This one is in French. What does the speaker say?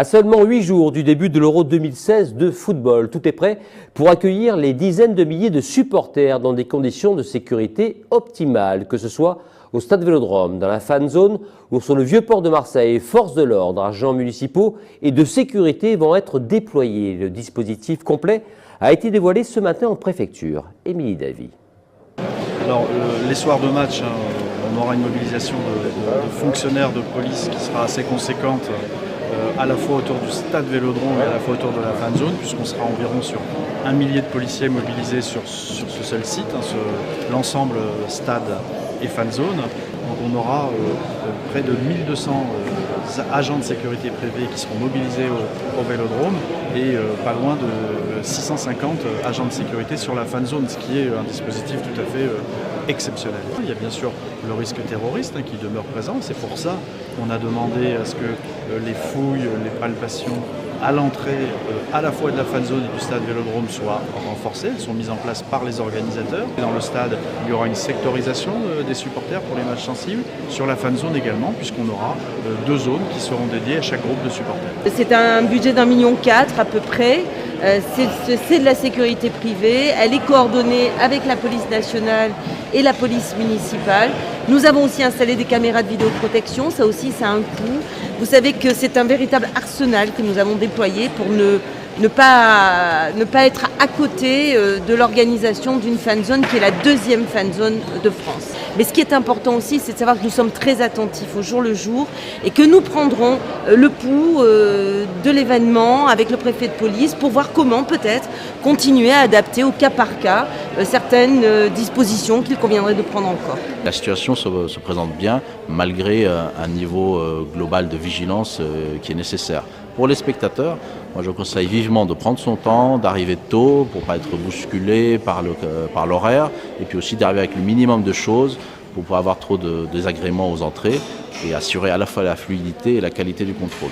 À seulement 8 jours du début de l'Euro 2016 de football, tout est prêt pour accueillir les dizaines de milliers de supporters dans des conditions de sécurité optimales, que ce soit au Stade Vélodrome, dans la fan zone ou sur le vieux port de Marseille. Forces de l'ordre, agents municipaux et de sécurité vont être déployés. Le dispositif complet a été dévoilé ce matin en préfecture. Émilie Davy. Alors, les soirs de match, on aura une mobilisation de fonctionnaires de police qui sera assez conséquente, à la fois autour du stade Vélodrome et à la fois autour de la fan zone, puisqu'on sera environ sur 1 millier de policiers mobilisés sur ce seul site, l'ensemble stade et fan zone. Donc on aura près de 1200 agents de sécurité privés qui seront mobilisés au Vélodrome et pas loin de 650 agents de sécurité sur la fan zone, ce qui est un dispositif tout à fait exceptionnel. Il y a bien sûr le risque terroriste qui demeure présent. C'est pour ça qu'on a demandé à ce que les fouilles, les palpations à l'entrée à la fois de la fan zone et du stade Vélodrome soient renforcées. Elles sont mises en place par les organisateurs. Dans le stade, il y aura une sectorisation des supporters pour les matchs sensibles. Sur la fan zone également, puisqu'on aura 2 zones qui seront dédiées à chaque groupe de supporters. C'est un budget d'1,4 million à peu près. C'est de la sécurité privée, elle est coordonnée avec la police nationale et la police municipale. Nous avons aussi installé des caméras de vidéoprotection, ça aussi ça a un coût. Vous savez que c'est un véritable arsenal que nous avons déployé pour ne pas être à côté de l'organisation d'une fan zone qui est la 2e fan zone de France. Mais ce qui est important aussi, c'est de savoir que nous sommes très attentifs au jour le jour et que nous prendrons le pouls de l'événement avec le préfet de police pour voir comment peut-être continuer à adapter au cas par cas certaines dispositions qu'il conviendrait de prendre encore. La situation se présente bien malgré un niveau global de vigilance qui est nécessaire. Pour les spectateurs, moi je conseille vivement de prendre son temps, d'arriver tôt pour ne pas être bousculé par l'horaire et puis aussi d'arriver avec le minimum de choses pour ne pas avoir trop de désagréments aux entrées et assurer à la fois la fluidité et la qualité du contrôle.